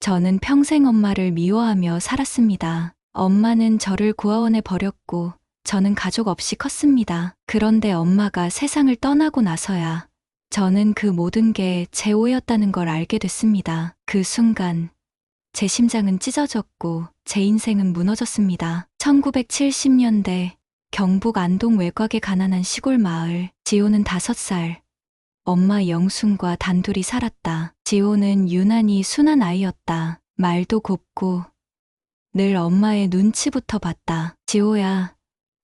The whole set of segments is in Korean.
저는 평생 엄마를 미워하며 살았습니다. 엄마는 저를 고아원에 버렸고 저는 가족 없이 컸습니다. 그런데 엄마가 세상을 떠나고 나서야 저는 그 모든 게 제 오였다는 걸 알게 됐습니다. 그 순간 제 심장은 찢어졌고 제 인생은 무너졌습니다. 1970년대 경북 안동 외곽의 가난한 시골 마을. 지호는 5살. 엄마 영순과 단둘이 살았다. 지호는 유난히 순한 아이였다. 말도 곱고 늘 엄마의 눈치부터 봤다. 지호야,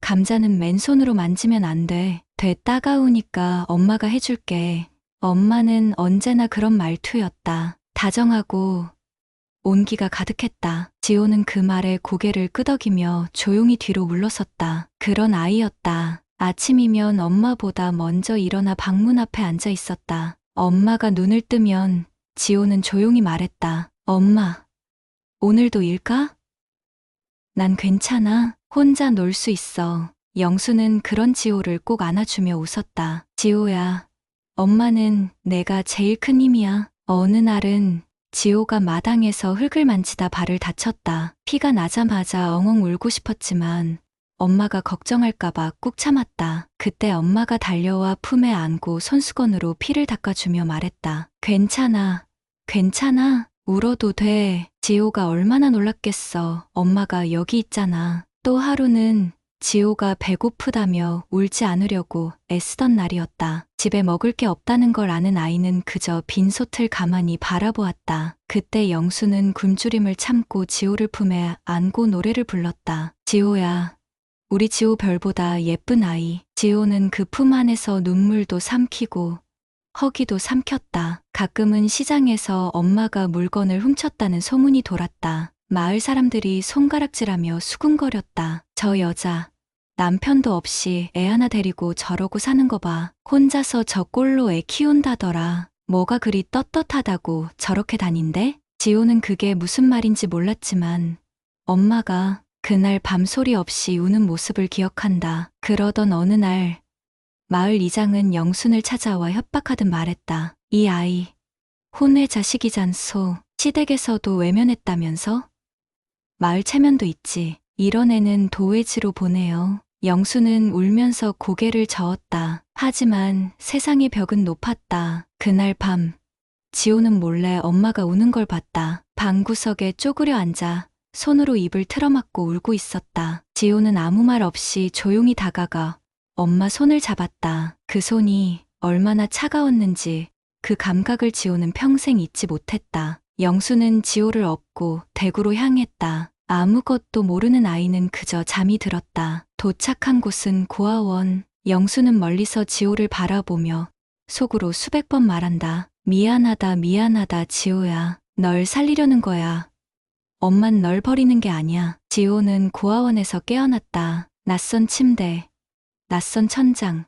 감자는 맨손으로 만지면 안 돼. 돼 따가우니까 엄마가 해줄게. 엄마는 언제나 그런 말투였다. 다정하고 온기가 가득했다. 지호는 그 말에 고개를 끄덕이며 조용히 뒤로 물러섰다. 그런 아이였다. 아침이면 엄마보다 먼저 일어나 방문 앞에 앉아 있었다. 엄마가 눈을 뜨면 지호는 조용히 말했다. 엄마, 오늘도 일까? 난 괜찮아. 혼자 놀 수 있어. 영수는 그런 지호를 꼭 안아주며 웃었다. 지호야, 엄마는 내가 제일 큰 힘이야. 어느 날은 지호가 마당에서 흙을 만지다 발을 다쳤다. 피가 나자마자 엉엉 울고 싶었지만 엄마가 걱정할까봐 꾹 참았다. 그때 엄마가 달려와 품에 안고 손수건으로 피를 닦아주며 말했다. 괜찮아, 괜찮아. 울어도 돼. 지호가 얼마나 놀랐겠어. 엄마가 여기 있잖아. 또 하루는 지호가 배고프다며 울지 않으려고 애쓰던 날이었다. 집에 먹을 게 없다는 걸 아는 아이는 그저 빈솥을 가만히 바라보았다. 그때 영수는 굶주림을 참고 지호를 품에 안고 노래를 불렀다. 지호야, 우리 지호 별보다 예쁜 아이. 지호는 그 품 안에서 눈물도 삼키고 허기도 삼켰다. 가끔은 시장에서 엄마가 물건을 훔쳤다는 소문이 돌았다. 마을 사람들이 손가락질하며 수군거렸다. 저 여자, 남편도 없이 애 하나 데리고 저러고 사는 거 봐. 혼자서 저 꼴로 애 키운다더라. 뭐가 그리 떳떳하다고 저렇게 다닌대? 지호는 그게 무슨 말인지 몰랐지만 엄마가 그날 밤소리 없이 우는 모습을 기억한다. 그러던 어느 날 마을 이장은 영순을 찾아와 협박하듯 말했다. 이 아이 혼외 자식이잖소. 시댁에서도 외면했다면서? 마을 체면도 있지. 이런 애는 도외지로 보내요. 영수는 울면서 고개를 저었다. 하지만 세상의 벽은 높았다. 그날 밤 지호는 몰래 엄마가 우는 걸 봤다. 방구석에 쪼그려 앉아 손으로 입을 틀어막고 울고 있었다. 지호는 아무 말 없이 조용히 다가가 엄마 손을 잡았다. 그 손이 얼마나 차가웠는지 그 감각을 지호는 평생 잊지 못했다. 영수는 지호를 업고 대구로 향했다. 아무것도 모르는 아이는 그저 잠이 들었다. 도착한 곳은 고아원. 영수는 멀리서 지호를 바라보며 속으로 수백 번 말한다. 미안하다, 미안하다, 지호야. 널 살리려는 거야. 엄만 널 버리는 게 아니야. 지호는 고아원에서 깨어났다. 낯선 침대, 낯선 천장,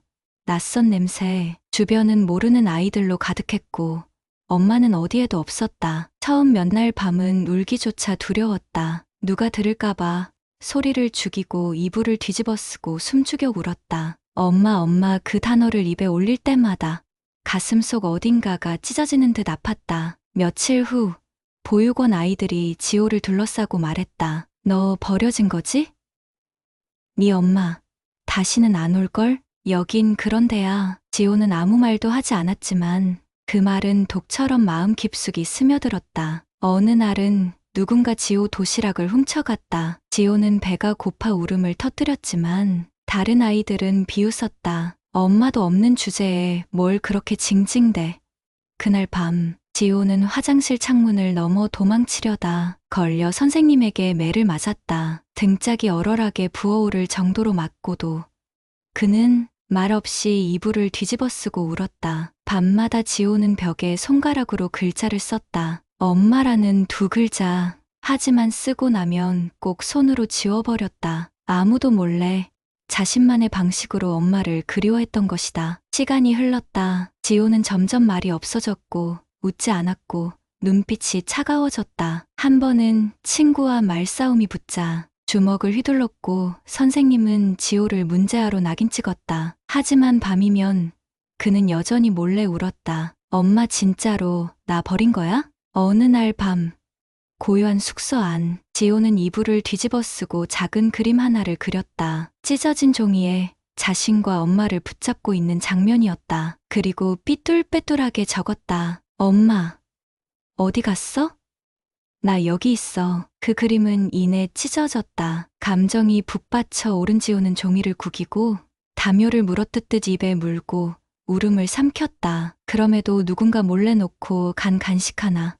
낯선 냄새. 주변은 모르는 아이들로 가득했고 엄마는 어디에도 없었다. 처음 몇 날 밤은 울기조차 두려웠다. 누가 들을까봐 소리를 죽이고 이불을 뒤집어 쓰고 숨죽여 울었다. 엄마, 엄마 그 단어를 입에 올릴 때마다 가슴속 어딘가가 찢어지는 듯 아팠다. 며칠 후 보육원 아이들이 지호를 둘러싸고 말했다. 너 버려진 거지? 네 엄마 다시는 안 올걸? 여긴 그런 데야. 지호는 아무 말도 하지 않았지만 그 말은 독처럼 마음 깊숙이 스며들었다. 어느 날은 누군가 지호 도시락을 훔쳐갔다. 지호는 배가 고파 울음을 터뜨렸지만 다른 아이들은 비웃었다. 엄마도 없는 주제에 뭘 그렇게 징징대. 그날 밤 지호는 화장실 창문을 넘어 도망치려다 걸려 선생님에게 매를 맞았다. 등짝이 얼얼하게 부어오를 정도로 맞고도 그는 말없이 이불을 뒤집어 쓰고 울었다. 밤마다 지호는 벽에 손가락으로 글자를 썼다. 엄마라는 2글자. 하지만 쓰고 나면 꼭 손으로 지워버렸다. 아무도 몰래 자신만의 방식으로 엄마를 그리워했던 것이다. 시간이 흘렀다. 지호는 점점 말이 없어졌고 웃지 않았고 눈빛이 차가워졌다. 한 번은 친구와 말싸움이 붙자 주먹을 휘둘렀고 선생님은 지호를 문제아로 낙인 찍었다. 하지만 밤이면 그는 여전히 몰래 울었다. 엄마 진짜로 나 버린 거야? 어느 날 밤 고요한 숙소 안. 지호는 이불을 뒤집어 쓰고 작은 그림 하나를 그렸다. 찢어진 종이에 자신과 엄마를 붙잡고 있는 장면이었다. 그리고 삐뚤빼뚤하게 적었다. 엄마, 어디 갔어? 나 여기 있어. 그 그림은 이내 찢어졌다. 감정이 북받쳐 오른 지호는 종이를 구기고 담요를 물어뜯듯 입에 물고 울음을 삼켰다. 그럼에도 누군가 몰래 놓고 간 간식 하나,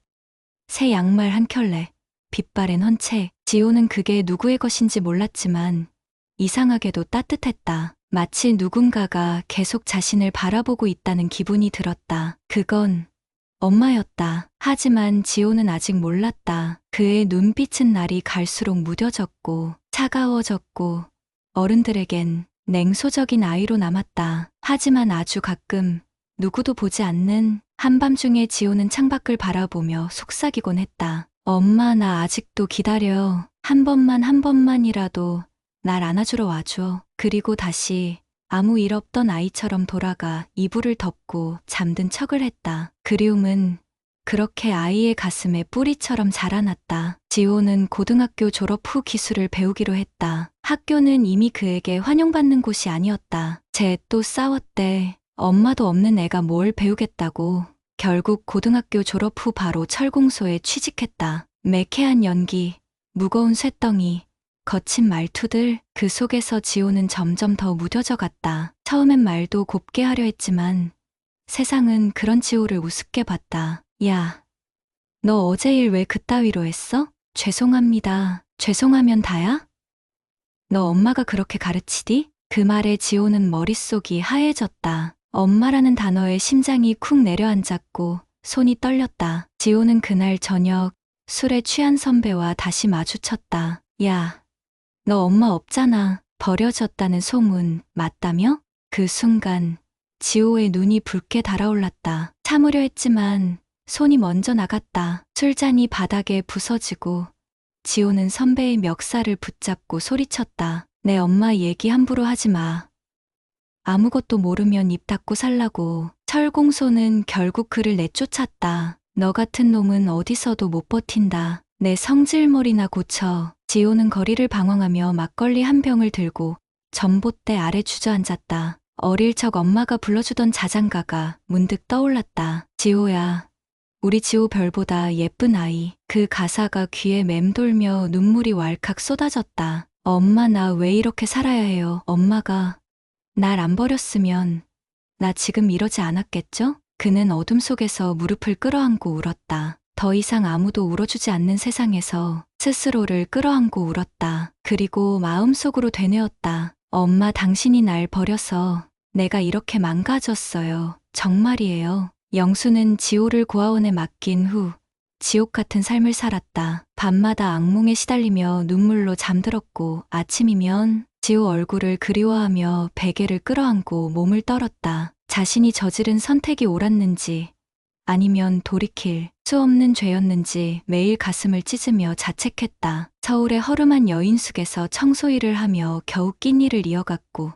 새 양말 한 켤레, 빛바랜 헌책. 지호는 그게 누구의 것인지 몰랐지만 이상하게도 따뜻했다. 마치 누군가가 계속 자신을 바라보고 있다는 기분이 들었다. 그건 엄마였다. 하지만 지호는 아직 몰랐다. 그의 눈빛은 날이 갈수록 무뎌졌고 차가워졌고 어른들에겐 냉소적인 아이로 남았다. 하지만 아주 가끔 누구도 보지 않는 한밤중에 지호는 창밖을 바라보며 속삭이곤 했다. 엄마, 나 아직도 기다려. 한 번만이라도 날 안아주러 와줘. 그리고 다시 아무 일 없던 아이처럼 돌아가 이불을 덮고 잠든 척을 했다. 그리움은 그렇게 아이의 가슴에 뿌리처럼 자라났다. 지호는 고등학교 졸업 후 기술을 배우기로 했다. 학교는 이미 그에게 환영받는 곳이 아니었다. 쟤 또 싸웠대. 엄마도 없는 애가 뭘 배우겠다고. 결국 고등학교 졸업 후 바로 철공소에 취직했다. 매캐한 연기, 무거운 쇳덩이, 거친 말투들, 그 속에서 지호는 점점 더 무뎌져 갔다. 처음엔 말도 곱게 하려 했지만 세상은 그런 지호를 우습게 봤다. 야, 너 어제 일 왜 그따위로 했어? 죄송합니다. 죄송하면 다야? 너 엄마가 그렇게 가르치디? 그 말에 지호는 머릿속이 하얘졌다. 엄마라는 단어에 심장이 쿵 내려앉았고 손이 떨렸다. 지호는 그날 저녁 술에 취한 선배와 다시 마주쳤다. 야, 너 엄마 없잖아. 버려졌다는 소문 맞다며? 그 순간 지호의 눈이 붉게 달아올랐다. 참으려 했지만 손이 먼저 나갔다. 술잔이 바닥에 부서지고 지호는 선배의 멱살을 붙잡고 소리쳤다. 내 엄마 얘기 함부로 하지 마. 아무것도 모르면 입 닫고 살라고. 철공소는 결국 그를 내쫓았다. 너 같은 놈은 어디서도 못 버틴다. 내 성질머리나 고쳐. 지호는 거리를 방황하며 막걸리 한 병을 들고 전봇대 아래 주저앉았다. 어릴 적 엄마가 불러주던 자장가가 문득 떠올랐다. 지호야, 우리 지호 별보다 예쁜 아이. 그 가사가 귀에 맴돌며 눈물이 왈칵 쏟아졌다. 엄마, 나 왜 이렇게 살아야 해요? 엄마가 날 안 버렸으면 나 지금 이러지 않았겠죠? 그는 어둠 속에서 무릎을 끌어안고 울었다. 더 이상 아무도 울어주지 않는 세상에서 스스로를 끌어안고 울었다. 그리고 마음속으로 되뇌었다. 엄마, 당신이 날 버려서 내가 이렇게 망가졌어요. 정말이에요. 영수는 지호를 고아원에 맡긴 후 지옥 같은 삶을 살았다. 밤마다 악몽에 시달리며 눈물로 잠들었고 아침이면 지호 얼굴을 그리워하며 베개를 끌어안고 몸을 떨었다. 자신이 저지른 선택이 옳았는지 아니면 돌이킬 수 없는 죄였는지 매일 가슴을 찢으며 자책했다. 서울의 허름한 여인숙에서 청소일을 하며 겨우 끼니를 이어갔고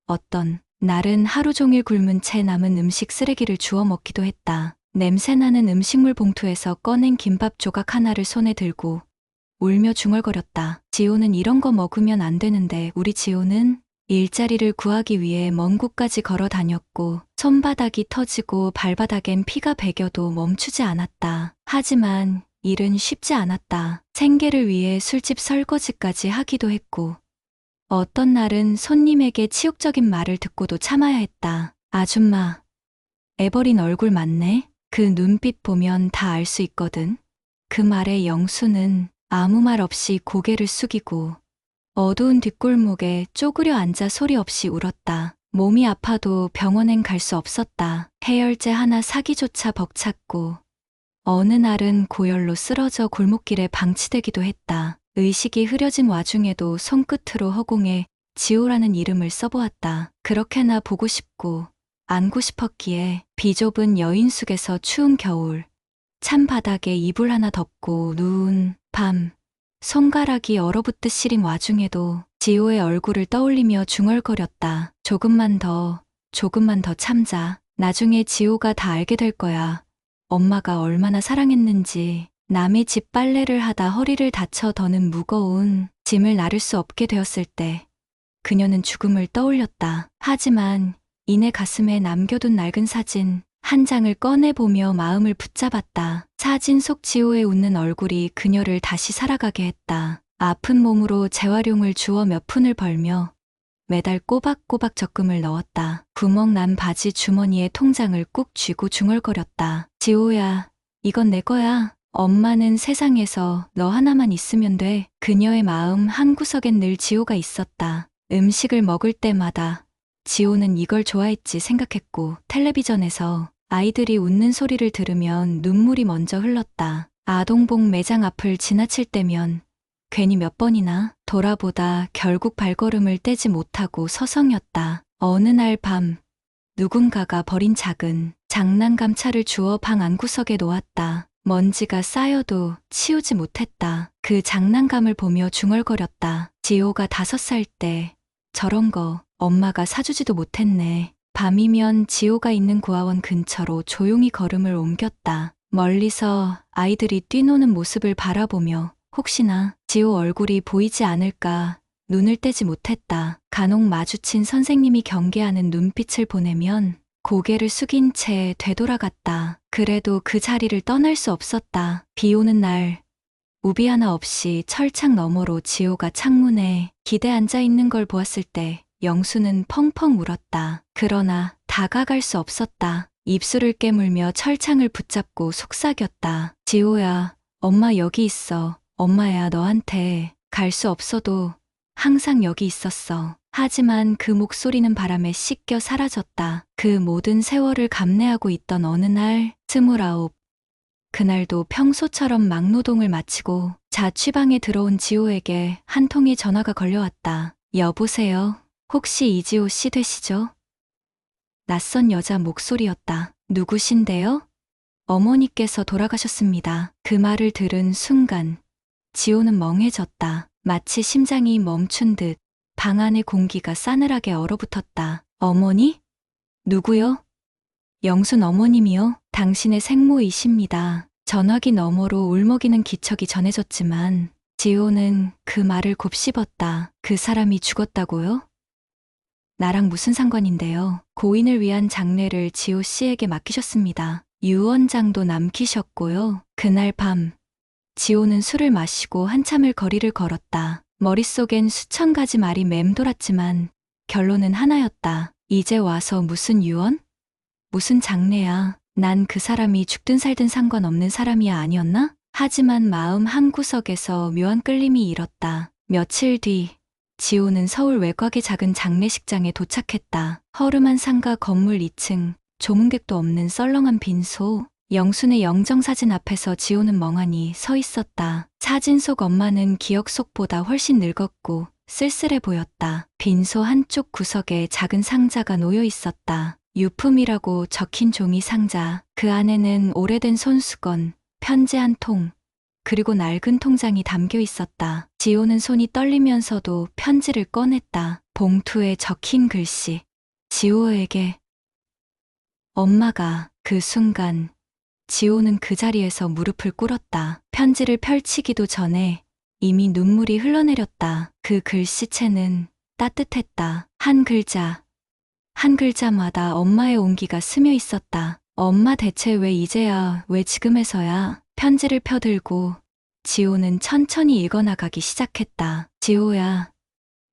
어떤 날은 하루 종일 굶은 채 남은 음식 쓰레기를 주워 먹기도 했다. 냄새나는 음식물 봉투에서 꺼낸 김밥 조각 하나를 손에 들고 울며 중얼거렸다. 지호는 이런 거 먹으면 안 되는데 우리 지호는 일자리를 구하기 위해 먼 곳까지 걸어 다녔고 손바닥이 터지고 발바닥엔 피가 배겨도 멈추지 않았다. 하지만 일은 쉽지 않았다. 생계를 위해 술집 설거지까지 하기도 했고 어떤 날은 손님에게 치욕적인 말을 듣고도 참아야 했다. 아줌마, 애버린 얼굴 맞네. 그 눈빛 보면 다 알 수 있거든. 그 말에 영수는 아무 말 없이 고개를 숙이고 어두운 뒷골목에 쪼그려 앉아 소리 없이 울었다. 몸이 아파도 병원엔 갈 수 없었다. 해열제 하나 사기조차 벅찼고 어느 날은 고열로 쓰러져 골목길에 방치되기도 했다. 의식이 흐려진 와중에도 손끝으로 허공에 지호라는 이름을 써보았다. 그렇게나 보고 싶고 안고 싶었기에 비좁은 여인숙에서 추운 겨울 찬 바닥에 이불 하나 덮고 누운 밤 손가락이 얼어붙듯 시린 와중에도 지호의 얼굴을 떠올리며 중얼거렸다. 조금만 더 참자. 나중에 지호가 다 알게 될 거야. 엄마가 얼마나 사랑했는지. 남의 집 빨래를 하다 허리를 다쳐 더는 무거운 짐을 나를 수 없게 되었을 때 그녀는 죽음을 떠올렸다. 하지만 이내 가슴에 남겨둔 낡은 사진 한 장을 꺼내보며 마음을 붙잡았다. 사진 속 지호의 웃는 얼굴이 그녀를 다시 살아가게 했다. 아픈 몸으로 재활용을 주워 몇 푼을 벌며 매달 꼬박꼬박 적금을 넣었다. 구멍 난 바지 주머니에 통장을 꾹 쥐고 중얼거렸다. 지호야, 이건 내 거야. 엄마는 세상에서 너 하나만 있으면 돼. 그녀의 마음 한구석엔 늘 지호가 있었다. 음식을 먹을 때마다 지호는 이걸 좋아했지 생각했고, 텔레비전에서 아이들이 웃는 소리를 들으면 눈물이 먼저 흘렀다. 아동복 매장 앞을 지나칠 때면 괜히 몇 번이나 돌아보다 결국 발걸음을 떼지 못하고 서성였다. 어느 날 밤 누군가가 버린 작은 장난감 차를 주워 방 안구석에 놓았다. 먼지가 쌓여도 치우지 못했다. 그 장난감을 보며 중얼거렸다. 지호가 5살 때 저런 거 엄마가 사주지도 못했네. 밤이면 지호가 있는 구하원 근처로 조용히 걸음을 옮겼다. 멀리서 아이들이 뛰노는 모습을 바라보며 혹시나 지호 얼굴이 보이지 않을까 눈을 떼지 못했다. 간혹 마주친 선생님이 경계하는 눈빛을 보내면 고개를 숙인 채 되돌아갔다. 그래도 그 자리를 떠날 수 없었다. 비 오는 날 우비 하나 없이 철창 너머로 지호가 창문에 기대 앉아 있는 걸 보았을 때 영수는 펑펑 울었다. 그러나 다가갈 수 없었다. 입술을 깨물며 철창을 붙잡고 속삭였다. 지호야, 엄마 여기 있어. 엄마야, 너한테 갈 수 없어도 항상 여기 있었어. 하지만 그 목소리는 바람에 씻겨 사라졌다. 그 모든 세월을 감내하고 있던 어느 날 29. 그날도 평소처럼 막노동을 마치고 자취방에 들어온 지호에게 한 통의 전화가 걸려왔다. 여보세요? 혹시 이지호 씨 되시죠? 낯선 여자 목소리였다. 누구신데요? 어머니께서 돌아가셨습니다. 그 말을 들은 순간 지호는 멍해졌다. 마치 심장이 멈춘 듯 방 안의 공기가 싸늘하게 얼어붙었다. 어머니? 누구요? 영순 어머님이요. 당신의 생모이십니다. 전화기 너머로 울먹이는 기척이 전해졌지만 지호는 그 말을 곱씹었다. 그 사람이 죽었다고요? 나랑 무슨 상관인데요. 고인을 위한 장례를 지호 씨에게 맡기셨습니다. 유언장도 남기셨고요. 그날 밤 지호는 술을 마시고 한참을 거리를 걸었다. 머릿속엔 수천 가지 말이 맴돌았지만 결론은 하나였다. 이제 와서 무슨 유언? 무슨 장례야. 난 그 사람이 죽든 살든 상관없는 사람이야 아니었나? 하지만 마음 한구석에서 묘한 끌림이 일었다. 며칠 뒤 지호는 서울 외곽의 작은 장례식장에 도착했다. 허름한 상가 건물 2층, 조문객도 없는 썰렁한 빈소. 영순의 영정사진 앞에서 지호는 멍하니 서 있었다. 사진 속 엄마는 기억 속보다 훨씬 늙었고 쓸쓸해 보였다. 빈소 한쪽 구석에 작은 상자가 놓여 있었다. 유품이라고 적힌 종이 상자. 그 안에는 오래된 손수건, 편지 한 통, 그리고 낡은 통장이 담겨 있었다. 지호는 손이 떨리면서도 편지를 꺼냈다. 봉투에 적힌 글씨. 지호에게. 엄마가. 그 순간 지호는 그 자리에서 무릎을 꿇었다. 편지를 펼치기도 전에 이미 눈물이 흘러내렸다. 그 글씨체는 따뜻했다. 한 글자, 한 글자마다 엄마의 온기가 스며 있었다. 엄마 대체 왜 이제야, 왜 지금에서야? 편지를 펴들고 지호는 천천히 읽어나가기 시작했다. 지호야,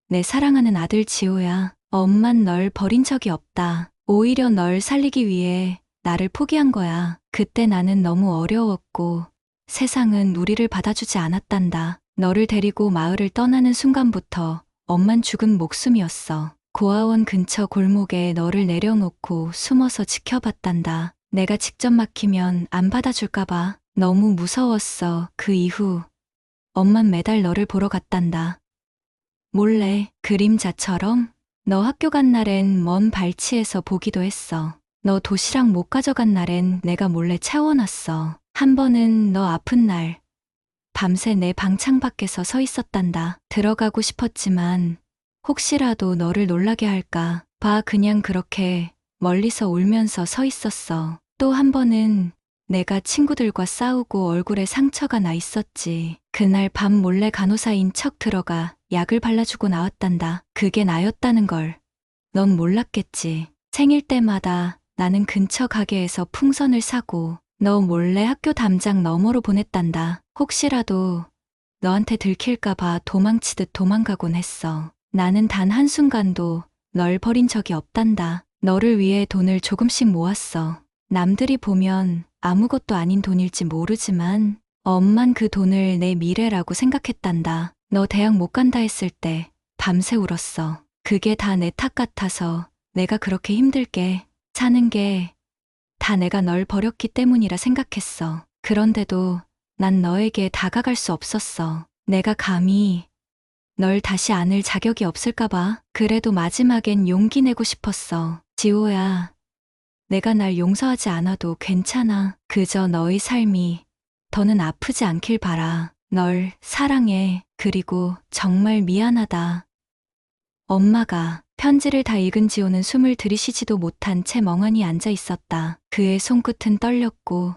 내 사랑하는 아들 지호야. 엄만 널 버린 적이 없다. 오히려 널 살리기 위해 나를 포기한 거야. 그때 나는 너무 어려웠고 세상은 우리를 받아주지 않았단다. 너를 데리고 마을을 떠나는 순간부터 엄만 죽은 목숨이었어. 고아원 근처 골목에 너를 내려놓고 숨어서 지켜봤단다. 내가 직접 막히면 안 받아줄까봐 너무 무서웠어. 그 이후 엄만 매달 너를 보러 갔단다. 몰래 그림자처럼. 너 학교 간 날엔 먼 발치에서 보기도 했어. 너 도시락 못 가져간 날엔 내가 몰래 채워놨어. 한 번은 너 아픈 날 밤새 내 방 창밖에서 서 있었단다. 들어가고 싶었지만 혹시라도 너를 놀라게 할까 봐 그냥 그렇게 멀리서 울면서 서 있었어. 또 한 번은 내가 친구들과 싸우고 얼굴에 상처가 나 있었지. 그날 밤 몰래 간호사인 척 들어가 약을 발라주고 나왔단다. 그게 나였다는 걸 넌 몰랐겠지. 생일 때마다 나는 근처 가게에서 풍선을 사고 너 몰래 학교 담장 너머로 보냈단다. 혹시라도 너한테 들킬까봐 도망치듯 도망가곤 했어. 나는 단 한순간도 널 버린 적이 없단다. 너를 위해 돈을 조금씩 모았어. 남들이 보면 아무것도 아닌 돈일지 모르지만 엄만 그 돈을 내 미래라고 생각했단다. 너 대학 못 간다 했을 때 밤새 울었어. 그게 다 내 탓 같아서 내가 그렇게 힘들게 사는 게 다 내가 널 버렸기 때문이라 생각했어. 그런데도 난 너에게 다가갈 수 없었어. 내가 감히 널 다시 안을 자격이 없을까봐. 그래도 마지막엔 용기 내고 싶었어. 지호야, 내가 날 용서하지 않아도 괜찮아. 그저 너의 삶이 더는 아프지 않길 바라. 널 사랑해. 그리고 정말 미안하다. 엄마가 편지를 다 읽은 지호는 숨을 들이쉬지도 못한 채 멍하니 앉아 있었다. 그의 손끝은 떨렸고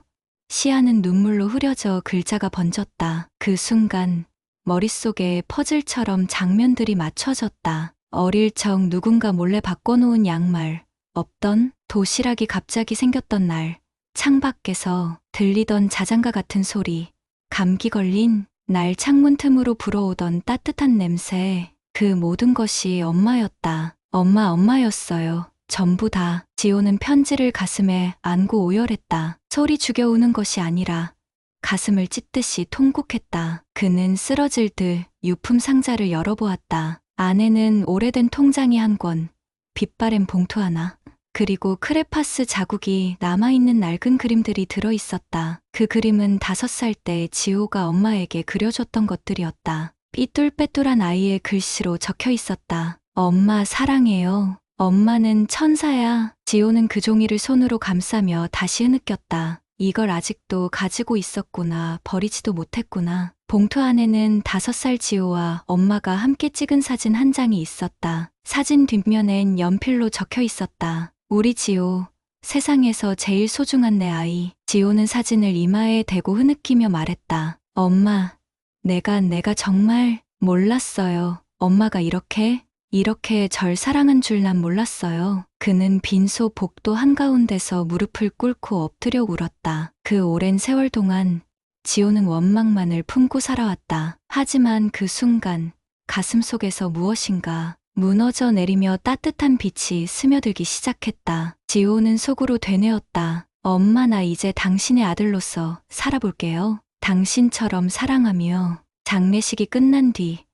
시야는 눈물로 흐려져 글자가 번졌다. 그 순간 머릿속에 퍼즐처럼 장면들이 맞춰졌다. 어릴 적 누군가 몰래 바꿔놓은 양말, 없던 도시락이 갑자기 생겼던 날, 창밖에서 들리던 자장가 같은 소리, 감기 걸린 날 창문 틈으로 불어오던 따뜻한 냄새, 그 모든 것이 엄마였다. 엄마였어요. 전부 다. 지호는 편지를 가슴에 안고 오열했다. 소리 죽여 우는 것이 아니라 가슴을 찢듯이 통곡했다. 그는 쓰러질 듯 유품 상자를 열어보았다. 안에는 오래된 통장이 한 권, 빛바랜 봉투 하나, 그리고 크레파스 자국이 남아있는 낡은 그림들이 들어있었다. 그 그림은 5살 때 지호가 엄마에게 그려줬던 것들이었다. 삐뚤빼뚤한 아이의 글씨로 적혀 있었다. 엄마 사랑해요. 엄마는 천사야. 지호는 그 종이를 손으로 감싸며 다시 흐느꼈다. 이걸 아직도 가지고 있었구나. 버리지도 못했구나. 봉투 안에는 5살 지호와 엄마가 함께 찍은 사진 한 장이 있었다. 사진 뒷면엔 연필로 적혀 있었다. 우리 지호, 세상에서 제일 소중한 내 아이. 지호는 사진을 이마에 대고 흐느끼며 말했다. 엄마, 내가 정말 몰랐어요. 엄마가 이렇게 절 사랑한 줄 난 몰랐어요. 그는 빈소 복도 한가운데서 무릎을 꿇고 엎드려 울었다. 그 오랜 세월 동안 지호는 원망만을 품고 살아왔다. 하지만 그 순간 가슴속에서 무엇인가 무너져 내리며 따뜻한 빛이 스며들기 시작했다. 지호는 속으로 되뇌었다. 엄마, 나 이제 당신의 아들로서 살아볼게요. 당신처럼 사랑하며. 장례식이 끝난 뒤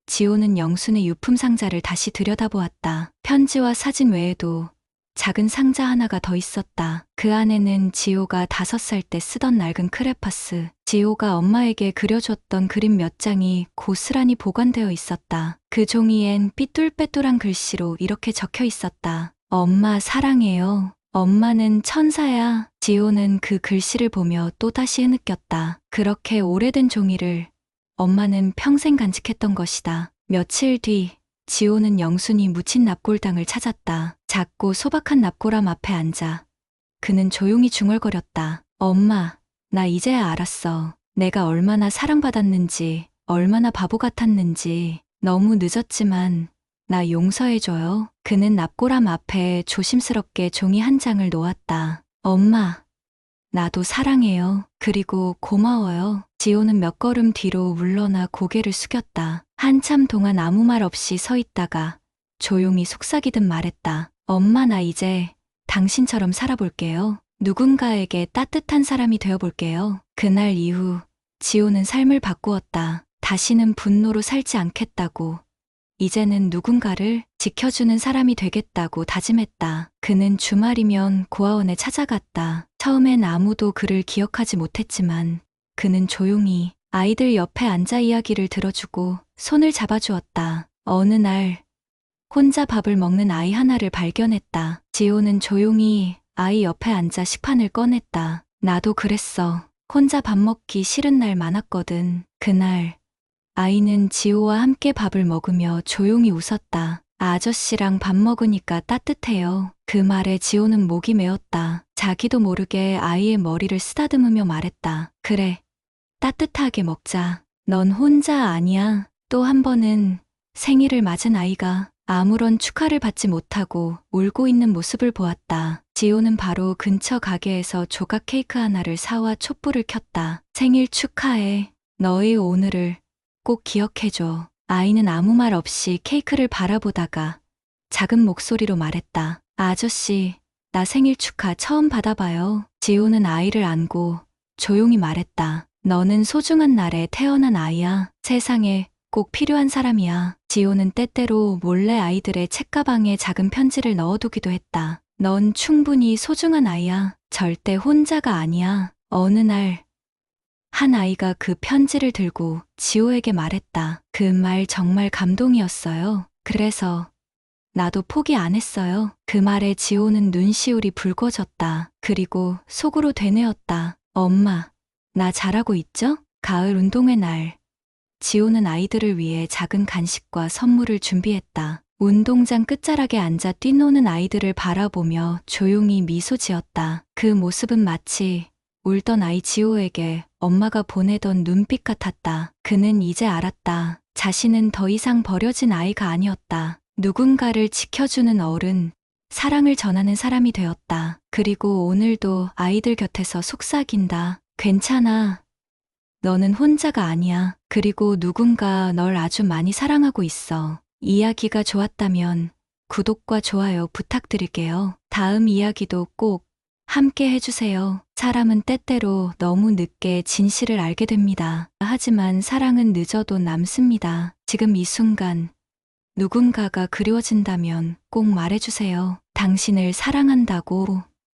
지호는 영순의 유품 상자를 다시 들여다보았다. 편지와 사진 외에도 작은 상자 하나가 더 있었다. 그 안에는 지호가 5살 때 쓰던 낡은 크레파스, 지호가 엄마에게 그려줬던 그림 몇 장이 고스란히 보관되어 있었다. 그 종이엔 삐뚤빼뚤한 글씨로 이렇게 적혀 있었다. 엄마 사랑해요. 엄마는 천사야. 지호는 그 글씨를 보며 또다시 흐느꼈다. 그렇게 오래된 종이를 엄마는 평생 간직했던 것이다. 며칠 뒤 지호는 영순이 묻힌 납골당을 찾았다. 작고 소박한 납골함 앞에 앉아 그는 조용히 중얼거렸다. 엄마, 나 이제야 알았어. 내가 얼마나 사랑받았는지, 얼마나 바보 같았는지. 너무 늦었지만 나 용서해줘요. 그는 납골함 앞에 조심스럽게 종이 한 장을 놓았다. 엄마, 나도 사랑해요. 그리고 고마워요. 지호는 몇 걸음 뒤로 물러나 고개를 숙였다. 한참 동안 아무 말 없이 서 있다가 조용히 속삭이듯 말했다. 엄마, 나 이제 당신처럼 살아볼게요. 누군가에게 따뜻한 사람이 되어볼게요. 그날 이후 지호는 삶을 바꾸었다. 다시는 분노로 살지 않겠다고, 이제는 누군가를 지켜주는 사람이 되겠다고 다짐했다. 그는 주말이면 고아원에 찾아갔다. 처음엔 아무도 그를 기억하지 못했지만 그는 조용히 아이들 옆에 앉아 이야기를 들어주고 손을 잡아주었다. 어느 날 혼자 밥을 먹는 아이 하나를 발견했다. 지호는 조용히 아이 옆에 앉아 식판을 꺼냈다. 나도 그랬어. 혼자 밥 먹기 싫은 날 많았거든. 그날 아이는 지호와 함께 밥을 먹으며 조용히 웃었다. 아저씨랑 밥 먹으니까 따뜻해요. 그 말에 지호는 목이 메었다. 자기도 모르게 아이의 머리를 쓰다듬으며 말했다. 그래, 따뜻하게 먹자. 넌 혼자 아니야. 또 한 번은 생일을 맞은 아이가 아무런 축하를 받지 못하고 울고 있는 모습을 보았다. 지호는 바로 근처 가게에서 조각 케이크 하나를 사와 촛불을 켰다. 생일 축하해. 너의 오늘을 꼭 기억해줘. 아이는 아무 말 없이 케이크를 바라보다가 작은 목소리로 말했다. 아저씨, 나 생일 축하 처음 받아봐요. 지호는 아이를 안고 조용히 말했다. 너는 소중한 날에 태어난 아이야. 세상에 꼭 필요한 사람이야. 지호는 때때로 몰래 아이들의 책가방에 작은 편지를 넣어두기도 했다. 넌 충분히 소중한 아이야. 절대 혼자가 아니야. 어느 날, 한 아이가 그 편지를 들고 지호에게 말했다. 그 말 정말 감동이었어요. 그래서 나도 포기 안 했어요. 그 말에 지호는 눈시울이 붉어졌다. 그리고 속으로 되뇌었다. 엄마, 나 잘하고 있죠? 가을 운동회 날, 지호는 아이들을 위해 작은 간식과 선물을 준비했다. 운동장 끝자락에 앉아 뛰노는 아이들을 바라보며 조용히 미소 지었다. 그 모습은 마치 울던 아이 지호에게 엄마가 보내던 눈빛 같았다. 그는 이제 알았다. 자신은 더 이상 버려진 아이가 아니었다. 누군가를 지켜주는 어른, 사랑을 전하는 사람이 되었다. 그리고 오늘도 아이들 곁에서 속삭인다. 괜찮아. 너는 혼자가 아니야. 그리고 누군가 널 아주 많이 사랑하고 있어. 이야기가 좋았다면 구독과 좋아요 부탁드릴게요. 다음 이야기도 꼭 함께 해주세요. 사람은 때때로 너무 늦게 진실을 알게 됩니다. 하지만 사랑은 늦어도 남습니다. 지금 이 순간 누군가가 그리워진다면 꼭 말해주세요. 당신을 사랑한다고.